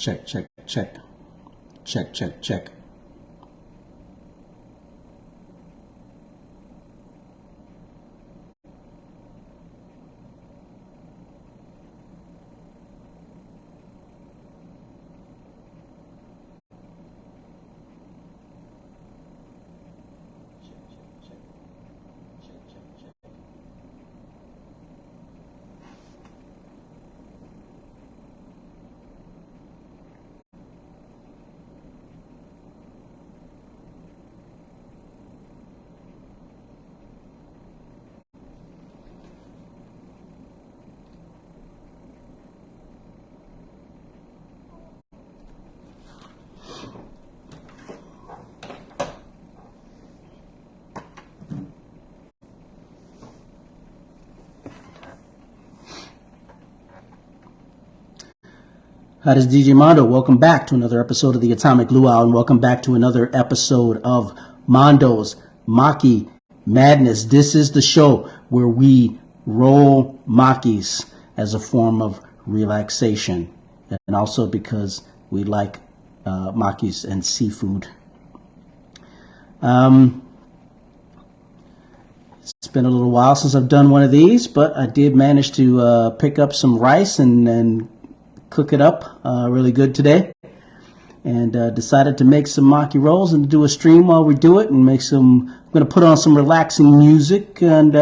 Check, check, check. Check, check, check. Hi, this is DJ Mondo. Welcome back to another episode of the Atomic Luau, and welcome back to another episode of Mondo's Maki Madness. This is the show where we roll Makis as a form of relaxation, and also because we like Makis and seafood. It's been a little while since I've done one of these, but I did manage to pick up some rice and cook it up really good today, and decided to make some maki rolls and do a stream while we do it, and make some. I'm going to put on some relaxing music and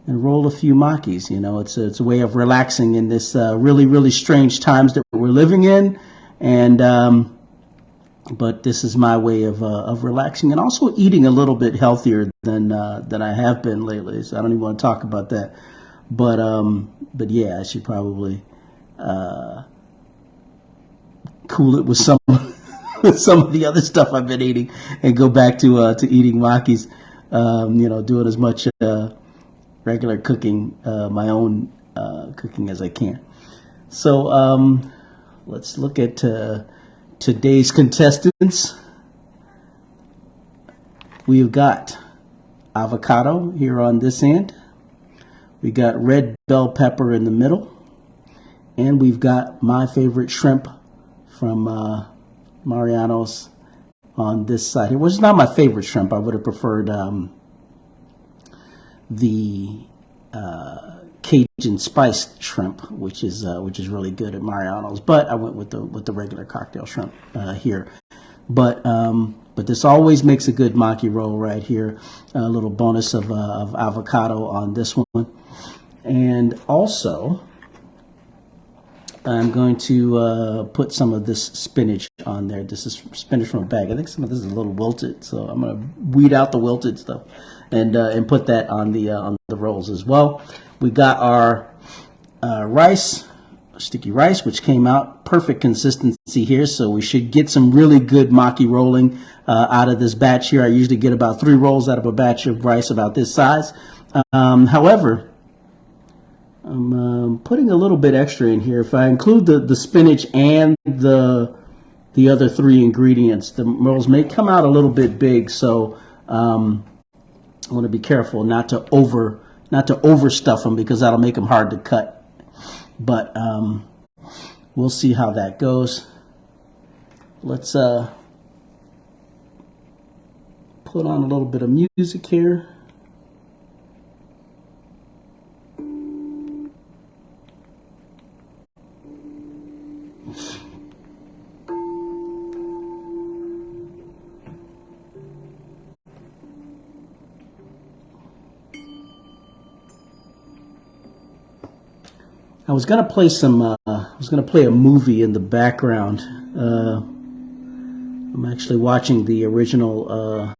roll a few makis. You know, it's a way of relaxing in this really strange times that we're living in, and but this is my way of relaxing and also eating a little bit healthier than I have been lately. So I don't even want to talk about that. But yeah, I should probably cool it with some with some of the other stuff I've been eating, and go back to eating makis. Doing as much regular cooking, my own cooking as I can. So let's look at today's contestants. We've got avocado here on this end. We got red bell pepper in the middle, and we've got my favorite shrimp from Mariano's on this side here. Well, it's not my favorite shrimp. I would have preferred the Cajun spiced shrimp, which is really good at Mariano's. But I went with the regular cocktail shrimp here. But this always makes a good maki roll right here. A little bonus of avocado on this one. And also, I'm going to put some of this spinach on there. This is spinach from a bag. I think some of this is a little wilted, so I'm going to weed out the wilted stuff and put that on the rolls as well. We got our rice, sticky rice, which came out perfect consistency here, so we should get some really good maki rolling out of this batch here. I usually get about 3 rolls out of a batch of rice about this size. However, I'm putting a little bit extra in here. If I include the spinach and the other 3 ingredients, the rolls may come out a little bit big. So I want to be careful not to overstuff them, because that'll make them hard to cut. But we'll see how that goes. Let's put on a little bit of music here. I was gonna play a movie in the background. I'm actually watching the original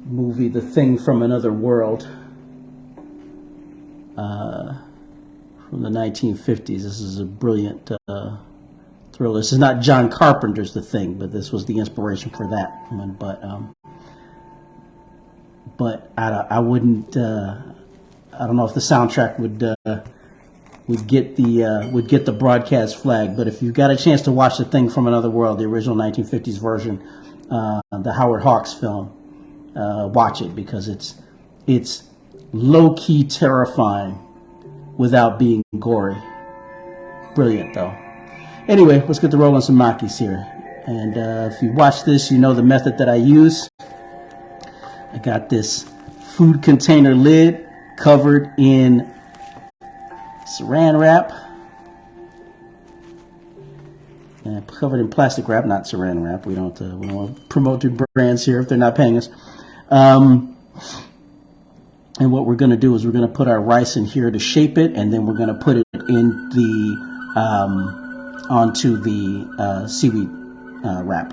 movie, The Thing from Another World, from the 1950s. This is a brilliant thriller. This is not John Carpenter's The Thing, but this was the inspiration for that one. But I wouldn't. I don't know if the soundtrack would get the broadcast flag. But if you've got a chance to watch The Thing from Another World, the original 1950s version, the Howard Hawks film, watch it, because it's low-key terrifying without being gory. brilliant though. Anyway, let's get to rolling some Makis here. And if you watch this, you know the method that I use. I got this food container lid covered in saran wrap. And covered in plastic wrap, not saran wrap. We don't want to promote your brands here if they're not paying us. And what we're going to do is we're going to put our rice in here to shape it, and then we're going to put it in the onto the seaweed wrap.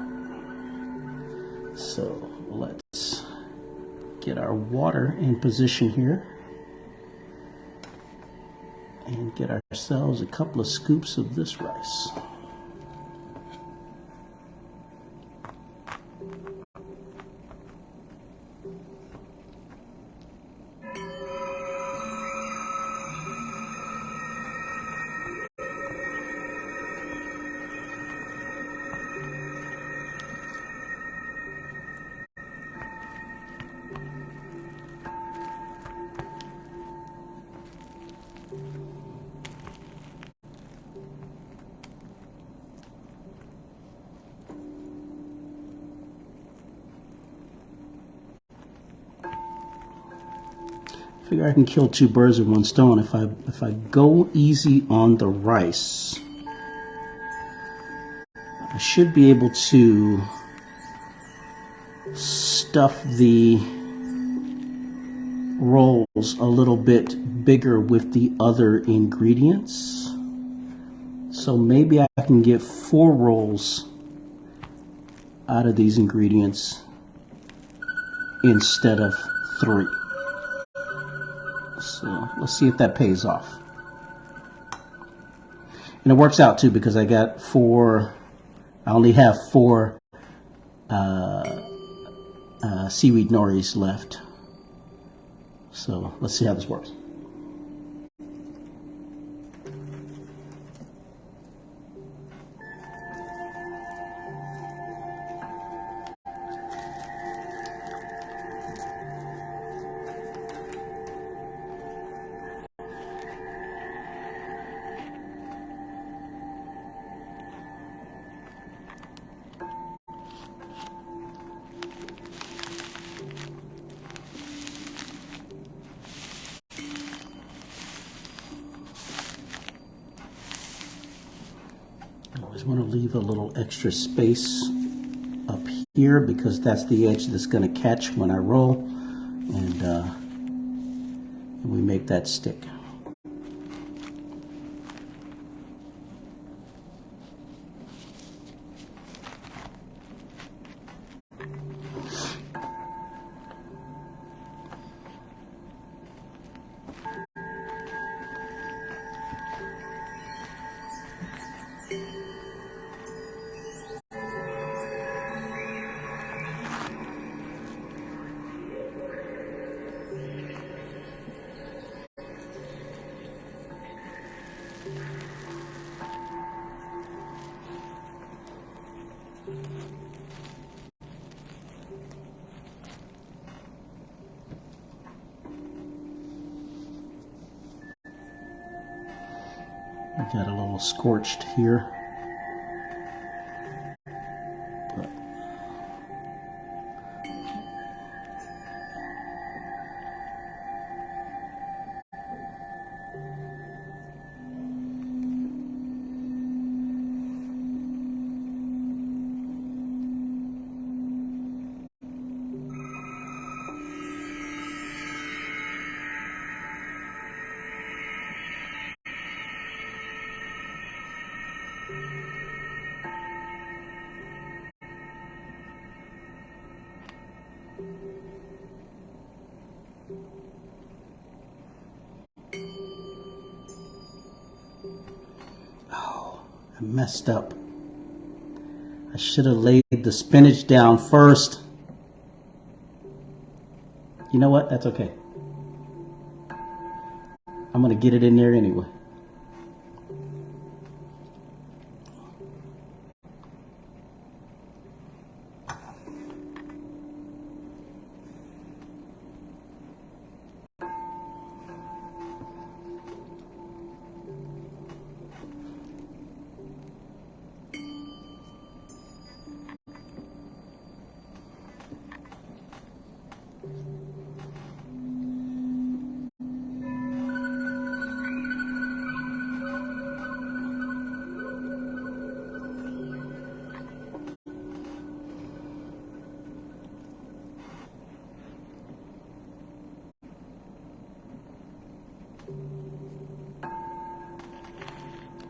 So let's get our water in position here and get ourselves a couple of scoops of this rice. Figure I can kill two birds with one stone if I go easy on the rice. I should be able to stuff the rolls a little bit bigger with the other ingredients. So maybe I can get 4 rolls out of these ingredients instead of 3. So let's see if that pays off. And it works out too because I got 4, I only have 4 seaweed noris left. So let's see how this works. I always want to leave a little extra space up here because that's the edge that's going to catch when I roll, and we make that stick. I got a little scorched here. But I messed up. I should have laid the spinach down first. You know what? That's okay. I'm going to get it in there anyway.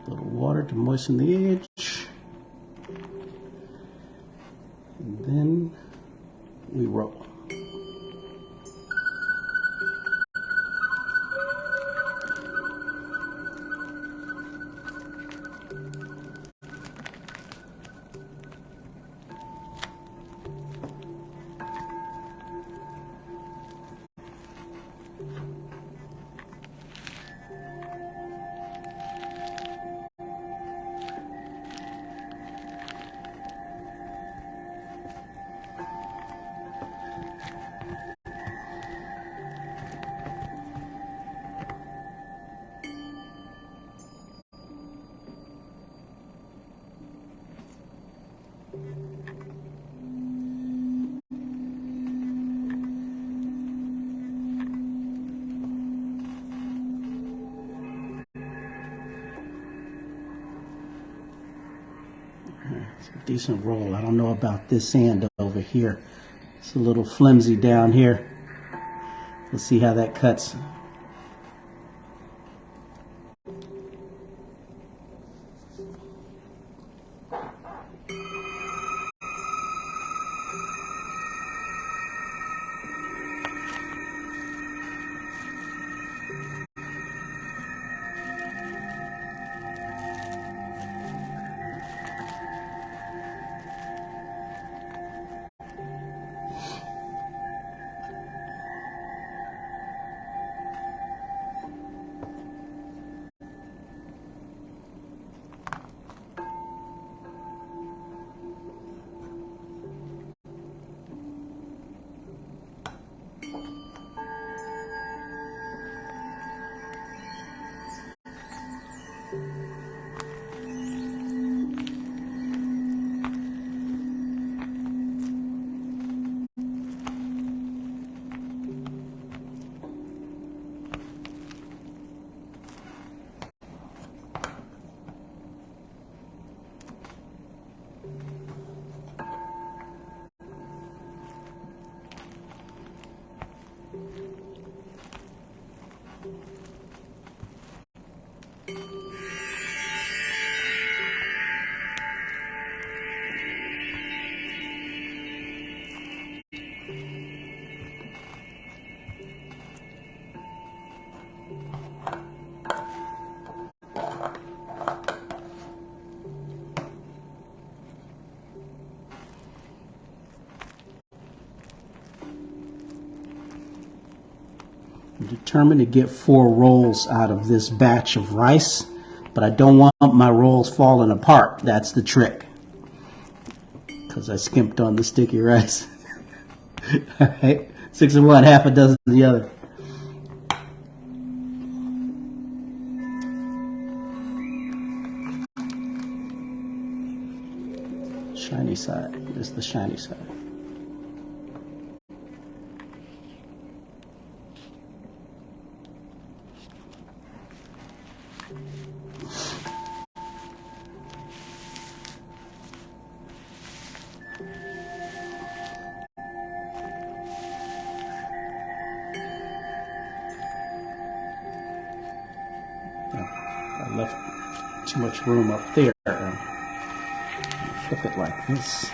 A little water to moisten the edge. And then we roll. It's a decent roll. I don't know about this end over here. It's a little flimsy down here. We'll see how that cuts. I'm determined to get 4 rolls out of this batch of rice, but I don't want my rolls falling apart. That's the trick, because I skimped on the sticky rice. All right, 6 of one, half a dozen of the other. Shiny side. This is the shiny side. I left too much room up there. Flip it like this.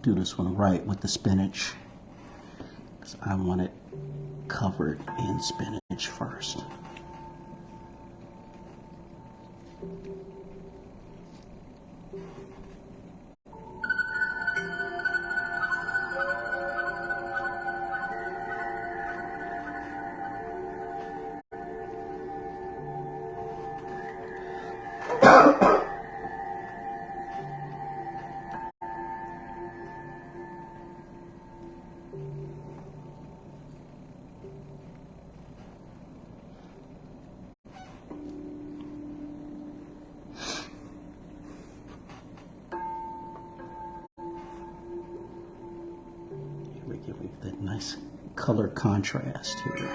Do this one right with the spinach, because I want it covered in spinach first. we get that nice color contrast here.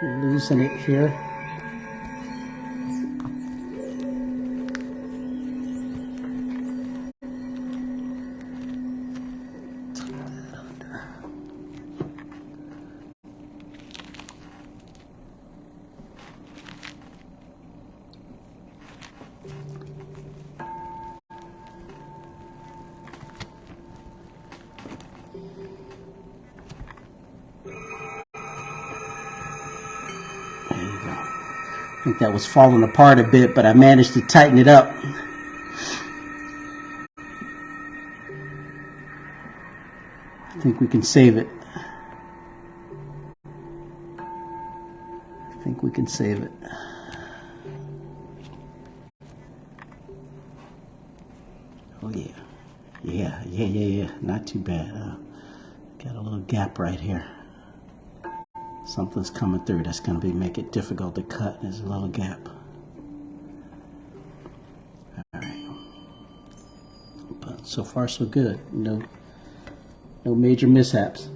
Loosen it here. I think that was falling apart a bit, but I managed to tighten it up. I think we can save it. I think we can save it. Oh yeah. Yeah. Not too bad. Got a little gap right here. Something's coming through that's going to make it difficult to cut. There's a little gap. All right. But so far so good. No major mishaps.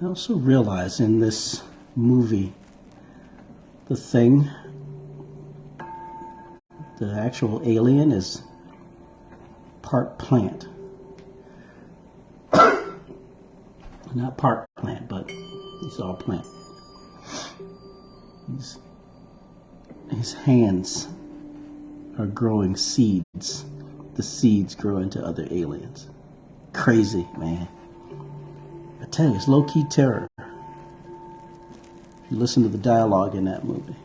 I also realize in this movie, the thing, the actual alien is part plant. Not part plant, but he's all plant. His hands are growing seeds. The seeds grow into other aliens. Crazy, man. I tell you, it's low-key terror. If you listen to the dialogue in that movie.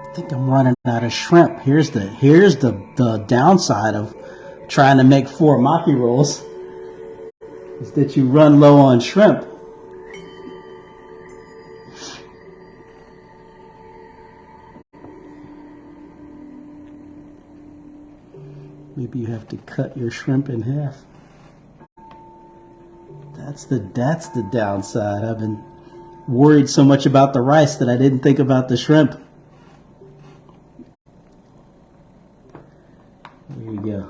I think I'm running out of shrimp. Here's the downside of trying to make 4 maki rolls, is that you run low on shrimp. Maybe you have to cut your shrimp in half. That's the downside. I've been worried so much about the rice that I didn't think about the shrimp. There you go.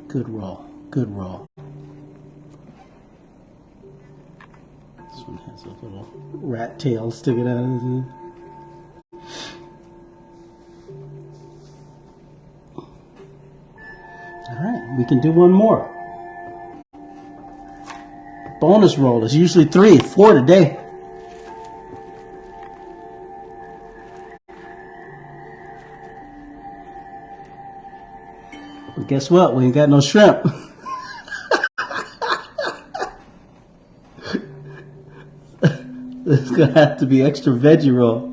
Good roll. Good roll. This one has a little rat tail sticking out of it. Alright, we can do one more. Bonus roll is usually 3, 4 today. But guess what? We ain't got no shrimp. It's gonna have to be extra veggie roll.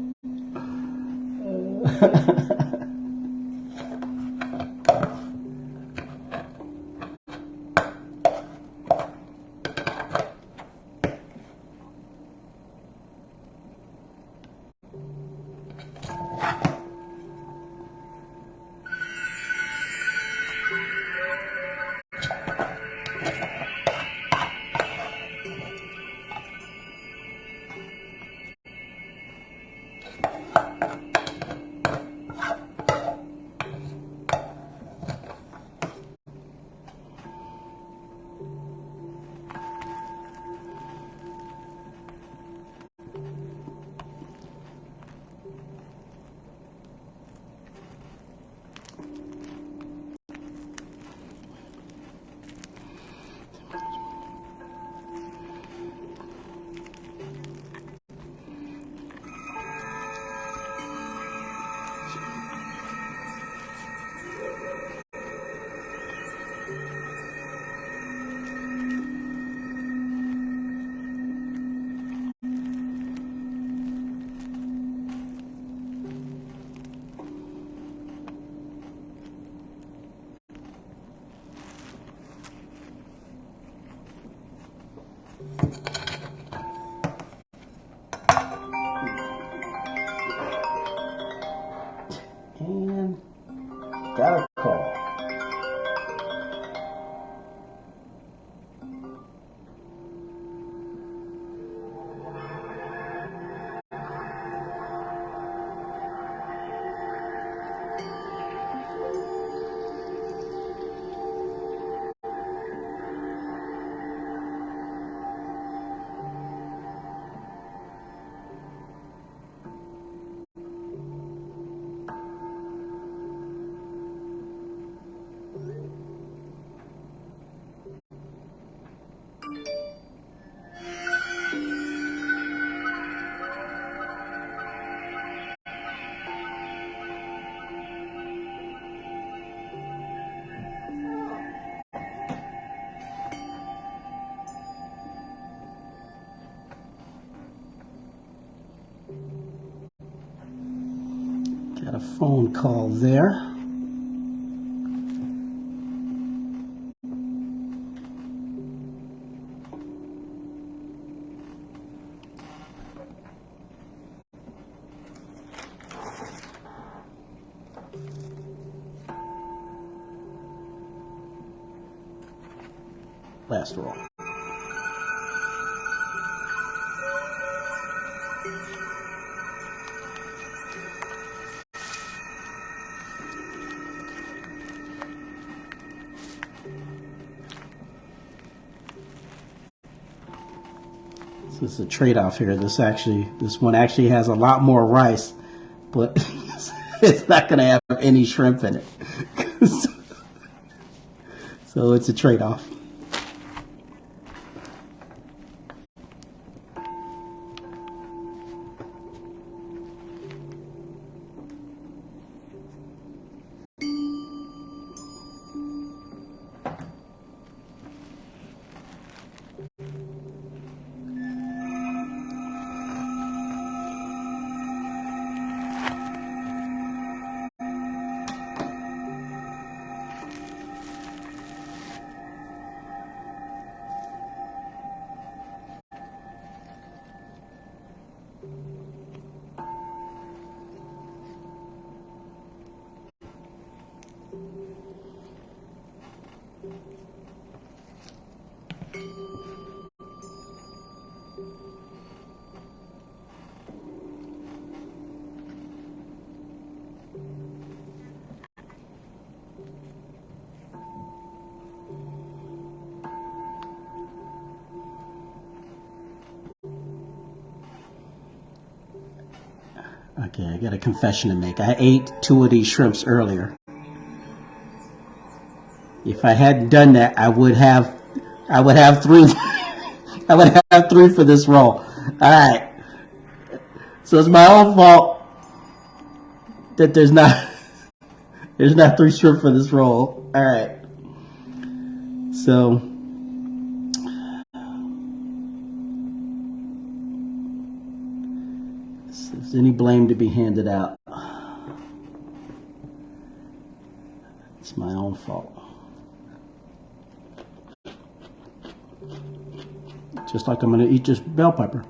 And got a call. Got a phone call there. Last roll. So it's a trade-off here. This one actually has a lot more rice, but it's not going to have any shrimp in it. So it's a trade-off. Okay, I got a confession to make. I ate 2 of these shrimps earlier. If I hadn't done that, I would have 3. I would have 3 for this roll. All right. So it's my own fault that there's not 3 shrimp for this roll. All right. So if there's any blame to be handed out, it's my own fault. Just like I'm going to eat this bell pepper.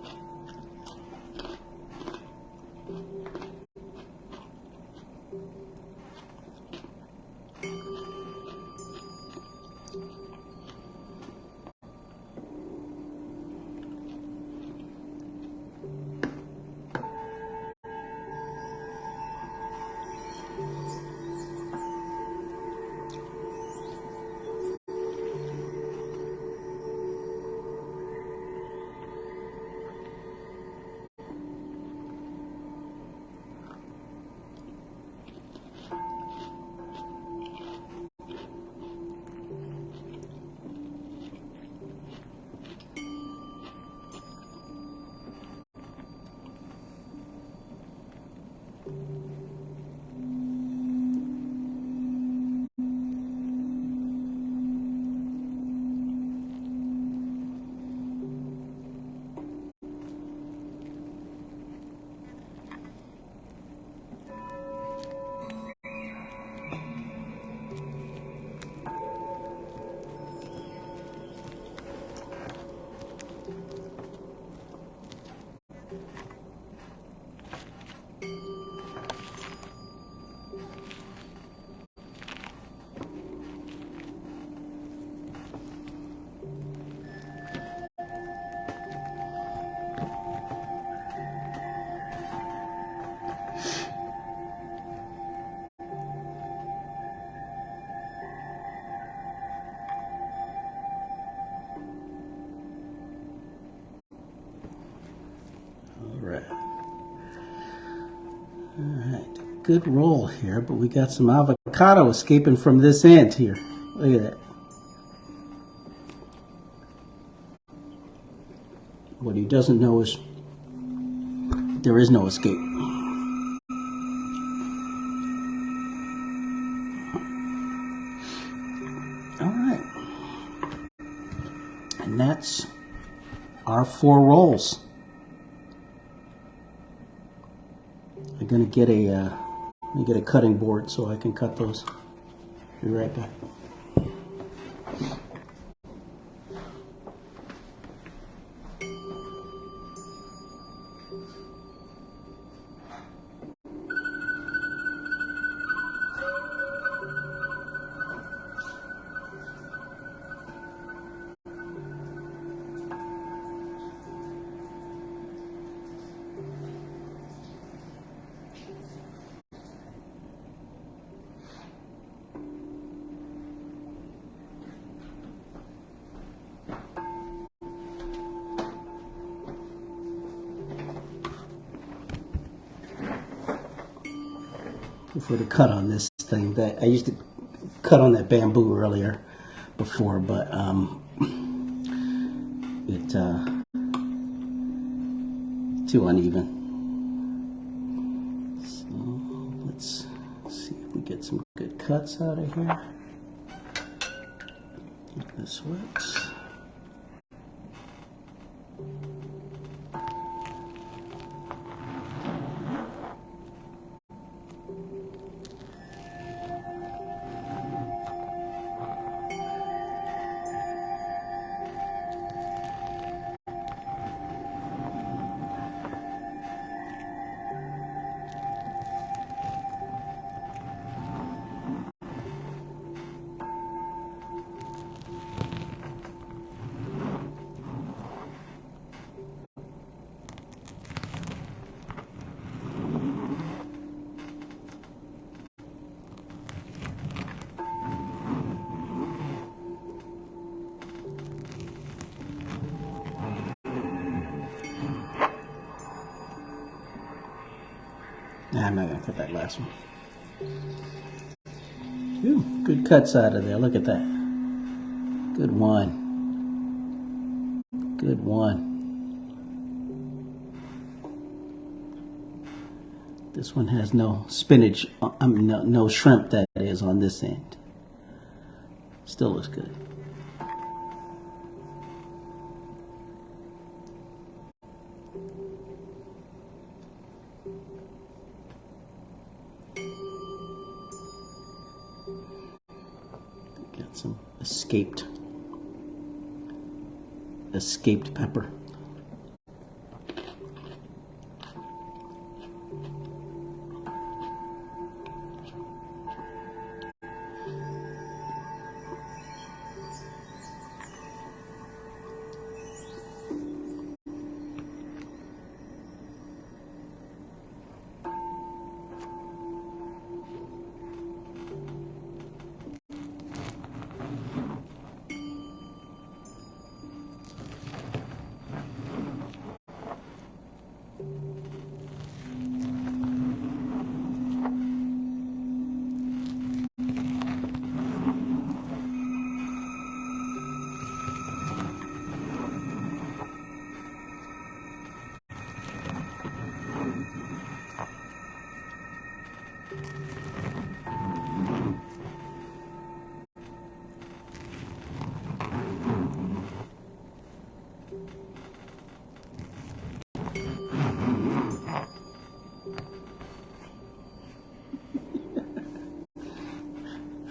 good roll here, but we got some avocado escaping from this end here. Look at that. What he doesn't know is there is no escape. All right. And that's our 4 rolls. I'm gonna get a cutting board so I can cut those. Be right back. For the cut on this thing, that I used to cut on that bamboo earlier before, but it too uneven. So let's see if we get some good cuts out of here. If this works. Nah, I'm not going to cut that last one. Ooh, good cuts out of there. Look at that. Good one. Good one. This one has no spinach, no shrimp that is on this end. Still looks good. Got some escaped pepper.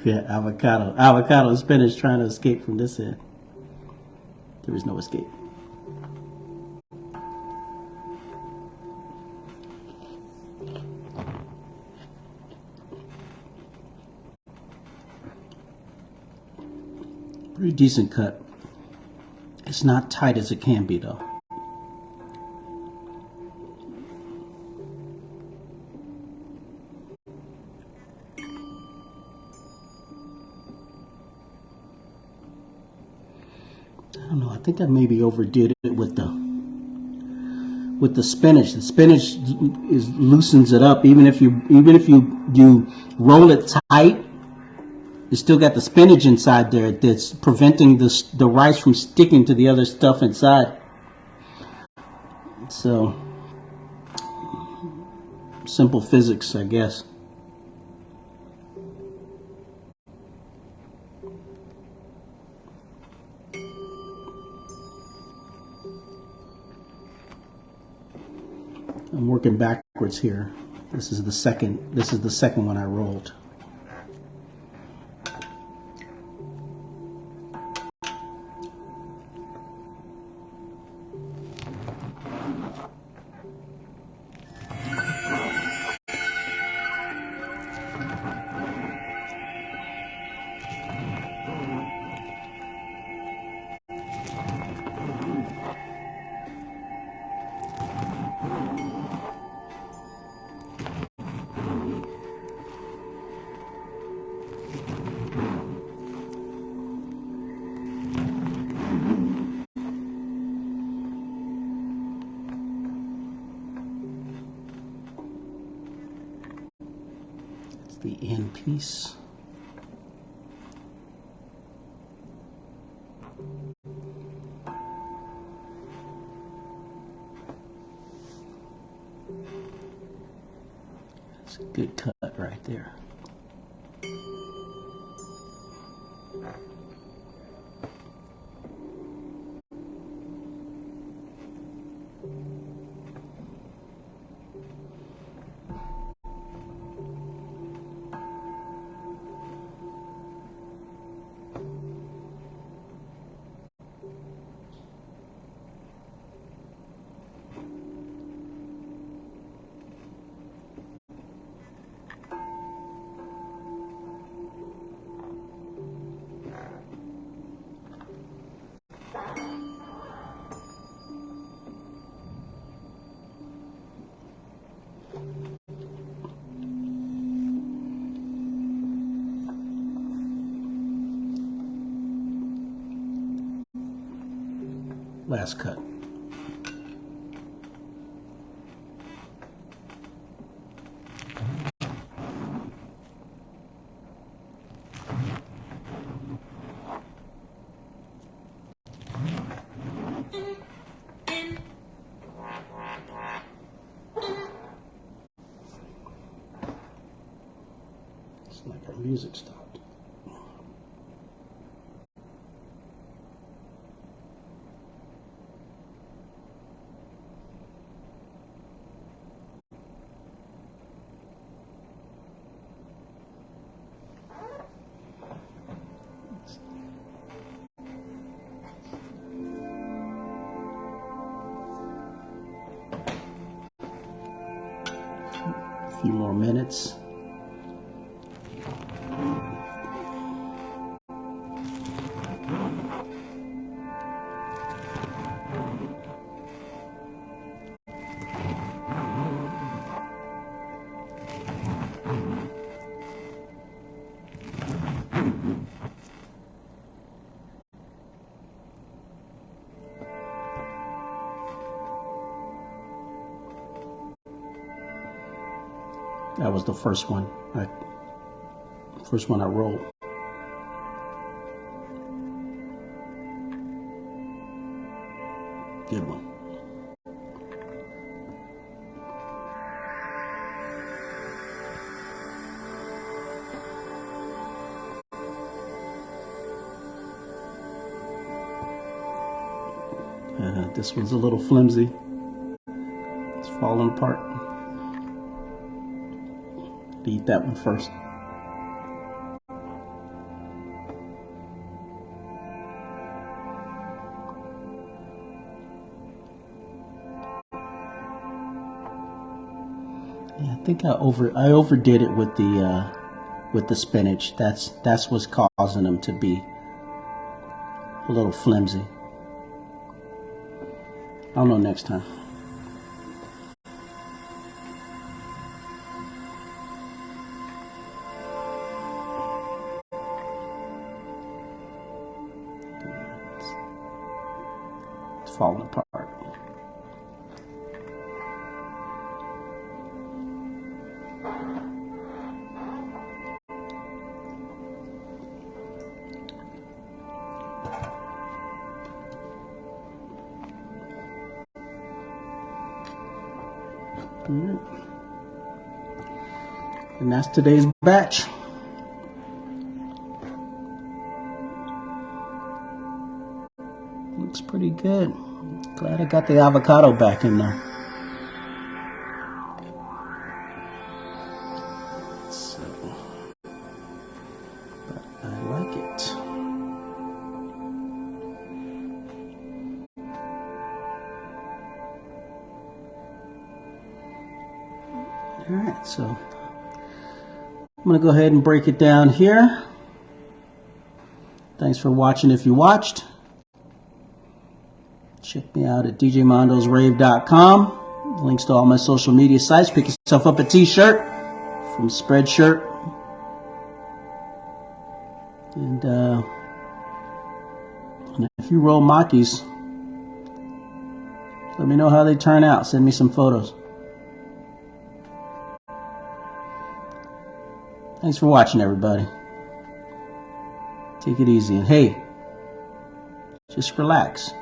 Yeah, avocado and spinach trying to escape from this end. There is no escape. Pretty decent cut. It's not tight as it can be though. I don't know. I think I maybe overdid it with with the spinach. The spinach loosens it up. Even if you roll it tight, you still got the spinach inside there that's preventing the rice from sticking to the other stuff inside. So, simple physics, I guess. I'm working backwards here. This is the second one I rolled. The end piece. That's a good cut right there. Last cut. It's like our music stopped. A few more minutes. That was the first one. First one I rolled. Good one. This one's a little flimsy. It's falling apart. Eat that one first. Yeah, I think I overdid it with the spinach. That's what's causing them to be a little flimsy. I'll know next time. It's falling apart. Alright. And that's today's batch. Looks pretty good. Glad I got the avocado back in there. So, but I like it. Alright, so I'm going to go ahead and break it down here. Thanks for watching if you watched. Check me out at djmondosrave.com. Links to all my social media sites. Pick yourself up a t-shirt from Spreadshirt. And if you roll Makis, let me know how they turn out. Send me some photos. Thanks for watching, everybody. Take it easy. And hey, just relax.